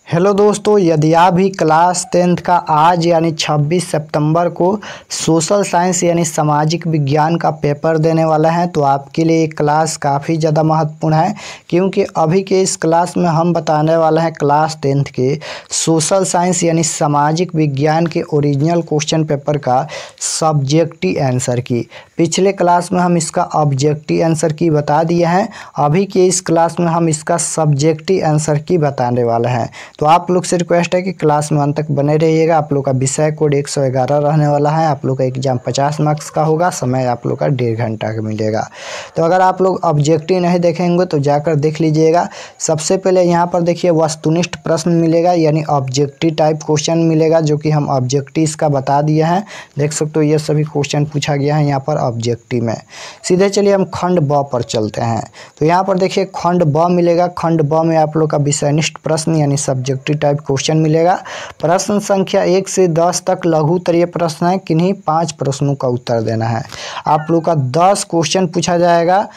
Hello दोस्तों, यदि आप भी क्लास 10th का आज यानी 26 सितंबर को सोशल साइंस यानी सामाजिक विज्ञान का पेपर देने वाला हैं तो आपके लिए ये क्लास काफ़ी ज़्यादा महत्वपूर्ण है, क्योंकि अभी के इस क्लास में हम बताने वाले हैं क्लास 10th के सोशल साइंस यानी सामाजिक विज्ञान के ओरिजिनल क्वेश्चन पेपर का सब्जेक्टिव आंसर की। पिछले क्लास में हम इसका ऑब्जेक्टिव आंसर की बता दिए हैं, अभी के इस क्लास में हम इसका सब्जेक्टिव आंसर की बताने वाले हैं। तो आप लोग से रिक्वेस्ट है कि क्लास में अंत तक बने रहिएगा। आप लोग का विषय कोड 111 रहने वाला है। आप लोग का एग्जाम 50 मार्क्स का होगा। समय आप लोग का 1.5 घंटा का मिलेगा। तो अगर आप लोग ऑब्जेक्टिव नहीं देखेंगे तो जाकर देख लीजिएगा। सबसे पहले यहाँ पर देखिए वस्तुनिष्ठ प्रश्न मिलेगा, यानी ऑब्जेक्टिव टाइप क्वेश्चन मिलेगा, जो कि हम ऑब्जेक्टिव इसका बता दिए हैं। देख सकते हो ये सभी क्वेश्चन पूछा गया है यहाँ पर ऑब्जेक्टिव में। सीधे चलिए हम खंड ब पर चलते हैं। तो यहाँ पर देखिए खंड ब मिलेगा। खंड ब में आप लोग का विषयनिष्ठ प्रश्न यानी सब्जेक्टिव टाइप क्वेश्चन मिलेगा। प्रश्न संख्या 1 से 10 तक लघु उत्तरीय प्रश्न है। किन्हीं 5 प्रश्नों का उत्तर देना है। आप लोग का 10 क्वेश्चन पूछा जाएगा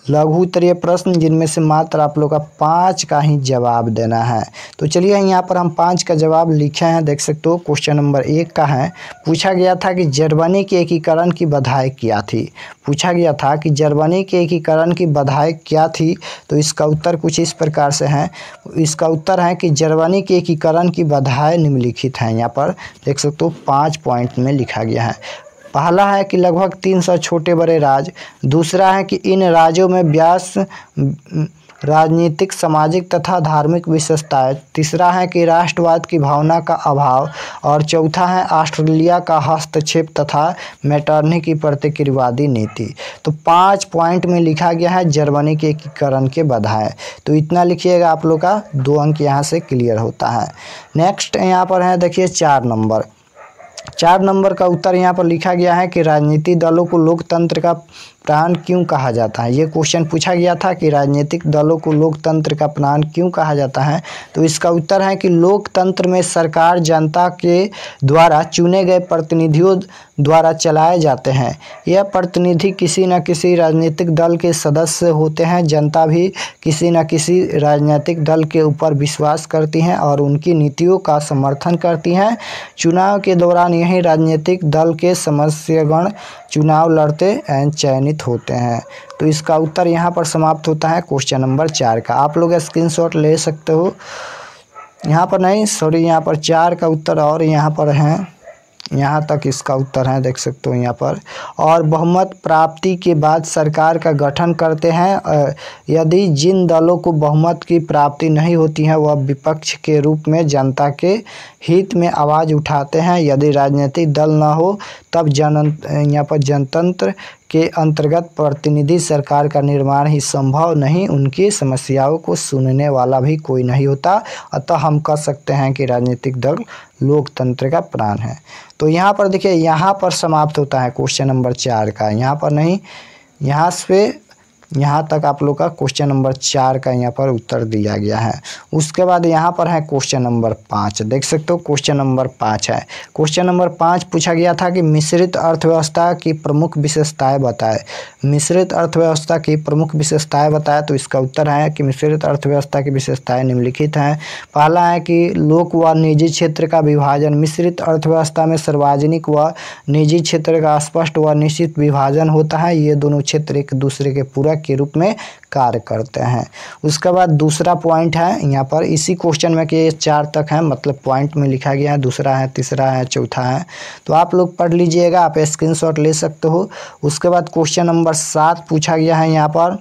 लघु उत्तरीय प्रश्न, जिनमें से मात्र आप लोग का 5 का ही जवाब देना है। तो चलिए यहाँ पर हम 5 का जवाब लिखे हैं। देख सकते हो क्वेश्चन नंबर 1 का है। पूछा गया था कि जर्मनी के एकीकरण की बधाई क्या थी। पूछा गया था कि जर्मनी के एकीकरण की बधाई क्या थी। तो इसका उत्तर कुछ इस प्रकार से है। इसका उत्तर है कि जर्मनी के एकीकरण की बधाई निम्नलिखित है। यहाँ पर देख सकते हो 5 पॉइंट में लिखा गया है। पहला है कि लगभग 300 छोटे बड़े राज्य। दूसरा है कि इन राज्यों में व्यास राजनीतिक, सामाजिक तथा धार्मिक विशेषताएं। तीसरा है कि राष्ट्रवाद की भावना का अभाव। और चौथा है ऑस्ट्रेलिया का हस्तक्षेप तथा मेटरनी की प्रतिक्रियावादी नीति। तो 5 पॉइंट में लिखा गया है जर्मनी के एकीकरण के बधाई। तो इतना लिखिएगा, आप लोग का 2 अंक यहाँ से क्लियर होता है। नेक्स्ट यहाँ पर है देखिए 4 नंबर। 4 नंबर का उत्तर यहाँ पर लिखा गया है कि राजनीतिक दलों को लोकतंत्र का प्राण क्यों कहा जाता है। ये क्वेश्चन पूछा गया था कि राजनीतिक दलों को लोकतंत्र का प्राण क्यों कहा जाता है। तो इसका उत्तर है कि लोकतंत्र में सरकार जनता के द्वारा चुने गए प्रतिनिधियों द्वारा चलाए जाते हैं। यह प्रतिनिधि किसी न किसी राजनीतिक दल के सदस्य होते हैं। जनता भी किसी न किसी राजनीतिक दल के ऊपर विश्वास करती हैं और उनकी नीतियों का समर्थन करती हैं। चुनाव के दौरान यही राजनीतिक दल के सदस्यगण चुनाव लड़ते एवं चयनित होते हैं। तो इसका उत्तर यहाँ पर समाप्त होता है क्वेश्चन नंबर 4 का। आप लोग स्क्रीनशॉट ले सकते हो। यहाँ पर नहीं, सॉरी, यहाँ पर 4 का उत्तर और यहाँ पर है, यहाँ तक इसका उत्तर है। देख सकते हो यहाँ पर। और बहुमत प्राप्ति के बाद सरकार का गठन करते हैं। यदि जिन दलों को बहुमत की प्राप्ति नहीं होती है वह विपक्ष के रूप में जनता के हित में आवाज़ उठाते हैं। यदि राजनीतिक दल न हो तब यहाँ पर जनतंत्र के अंतर्गत प्रतिनिधि सरकार का निर्माण ही संभव नहीं। उनकी समस्याओं को सुनने वाला भी कोई नहीं होता। अतः हम कह सकते हैं कि राजनीतिक दल लोकतंत्र का प्राण है। तो यहाँ पर देखिए, यहाँ पर समाप्त होता है क्वेश्चन नंबर 4 का। यहाँ पर नहीं, यहाँ से यहाँ तक आप लोग का क्वेश्चन नंबर 4 का यहाँ पर उत्तर दिया गया है। उसके बाद यहाँ पर है क्वेश्चन नंबर 5। देख सकते हो क्वेश्चन नंबर 5 है। क्वेश्चन नंबर 5 पूछा गया था कि मिश्रित अर्थव्यवस्था की प्रमुख विशेषताएं बताएं। मिश्रित अर्थव्यवस्था की प्रमुख विशेषताएं बताएं। तो इसका उत्तर है कि मिश्रित अर्थव्यवस्था की विशेषताएं निम्नलिखित हैं। पहला है कि लोक व निजी क्षेत्र का विभाजन। मिश्रित अर्थव्यवस्था में सार्वजनिक व निजी क्षेत्र का स्पष्ट व निश्चित विभाजन होता है। ये दोनों क्षेत्र एक दूसरे के पूरक के रूप में कार्य करते हैं। उसके बाद दूसरा पॉइंट है यहाँ पर इसी क्वेश्चन में कि ये 4 तक है, मतलब पॉइंट में लिखा गया है। दूसरा है, तीसरा है, चौथा है। तो आप लोग पढ़ लीजिएगा, आप स्क्रीनशॉट ले सकते हो। उसके बाद क्वेश्चन नंबर 7 पूछा गया है यहाँ पर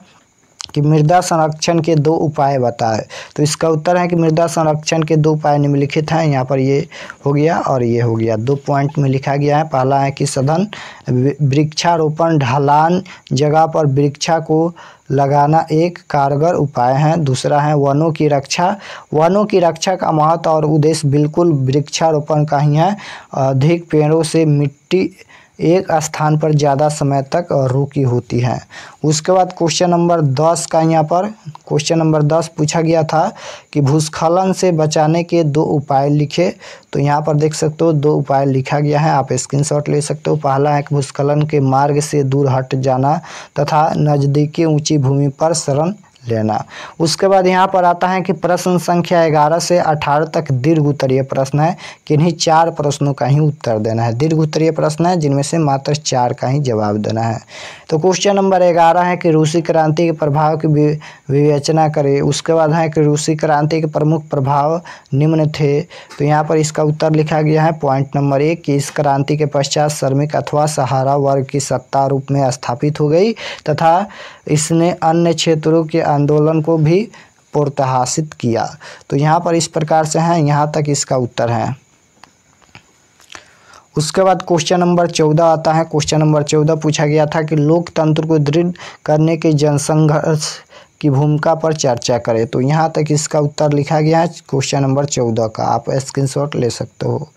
कि मृदा संरक्षण के 2 उपाय बताएं। तो इसका उत्तर है कि मृदा संरक्षण के 2 उपाय निम्नलिखित हैं। यहाँ पर ये हो गया और ये हो गया, 2 पॉइंट में लिखा गया है। पहला है कि सघन वृक्षारोपण, ढलान जगह पर वृक्षा को लगाना एक कारगर उपाय है। दूसरा है वनों की रक्षा। वनों की रक्षा का महत्व और उद्देश्य बिल्कुल वृक्षारोपण का ही है। अधिक पेड़ों से मिट्टी एक स्थान पर ज़्यादा समय तक रुकी होती है। उसके बाद क्वेश्चन नंबर 10 का यहाँ पर क्वेश्चन नंबर 10 पूछा गया था कि भूस्खलन से बचाने के 2 उपाय लिखे। तो यहाँ पर देख सकते हो 2 उपाय लिखा गया है, आप स्क्रीनशॉट ले सकते हो। पहला है कि भूस्खलन के मार्ग से दूर हट जाना तथा नज़दीकी ऊंची भूमि पर शरण लेना। उसके बाद यहाँ पर आता है कि प्रश्न संख्या 11 से 18 तक दीर्घ उत्तरीय प्रश्न है, किन्हीं 4 प्रश्नों का ही उत्तर देना है। दीर्घ उत्तरीय प्रश्न है जिनमें से मात्र 4 का ही जवाब देना है। तो क्वेश्चन नंबर 11 है कि रूसी क्रांति के प्रभाव की विवेचना करें। उसके बाद है कि रूसी क्रांति के प्रमुख प्रभाव निम्न थे। तो यहाँ पर इसका उत्तर लिखा गया है पॉइंट नंबर 1 कि इस क्रांति के पश्चात श्रमिक अथवा सहारा वर्ग की सत्ता रूप में स्थापित हो गई तथा इसने अन्य क्षेत्रों के आंदोलन को भी प्रोत्साहित किया। तो यहाँ पर इस प्रकार से है, यहाँ तक इसका उत्तर है। उसके बाद क्वेश्चन नंबर 14 आता है। क्वेश्चन नंबर 14 पूछा गया था कि लोकतंत्र को दृढ़ करने के जनसंघर्ष की भूमिका पर चर्चा करें। तो यहाँ तक इसका उत्तर लिखा गया है क्वेश्चन नंबर 14 का, आप स्क्रीनशॉट ले सकते हो।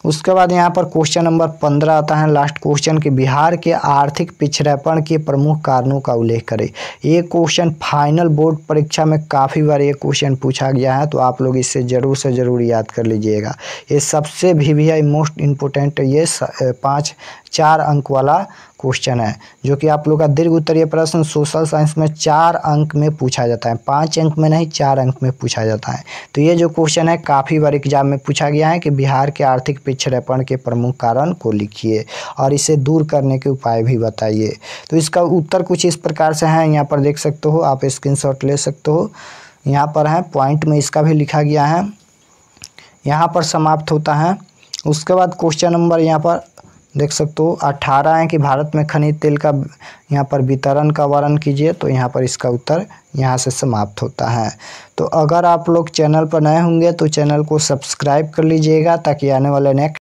उसके बाद यहाँ पर क्वेश्चन नंबर 15 आता है, लास्ट क्वेश्चन कि बिहार के आर्थिक पिछड़ेपन के प्रमुख कारणों का उल्लेख करें। ये क्वेश्चन फाइनल बोर्ड परीक्षा में काफ़ी बार ये क्वेश्चन पूछा गया है, तो आप लोग इसे ज़रूर से ज़रूर याद कर लीजिएगा। ये सबसे भी मोस्ट इम्पोर्टेंट ये 4 अंक वाला क्वेश्चन है, जो कि आप लोग का दीर्घ उत्तरीय प्रश्न सोशल साइंस में 4 अंक में पूछा जाता है, 5 अंक में नहीं 4 अंक में पूछा जाता है। तो ये जो क्वेश्चन है काफ़ी बार एग्जाम में पूछा गया है कि बिहार के आर्थिक पिछड़ेपन के प्रमुख कारण को लिखिए और इसे दूर करने के उपाय भी बताइए। तो इसका उत्तर कुछ इस प्रकार से है, यहाँ पर देख सकते हो, आप स्क्रीनशॉट ले सकते हो। यहाँ पर है पॉइंट में इसका भी लिखा गया है, यहाँ पर समाप्त होता है। उसके बाद क्वेश्चन नंबर यहाँ पर देख सकते हो 18 है कि भारत में खनिज तेल का यहाँ पर वितरण का वर्णन कीजिए। तो यहाँ पर इसका उत्तर यहाँ से समाप्त होता है। तो अगर आप लोग चैनल पर नए होंगे तो चैनल को सब्सक्राइब कर लीजिएगा ताकि आने वाले नेक्स्ट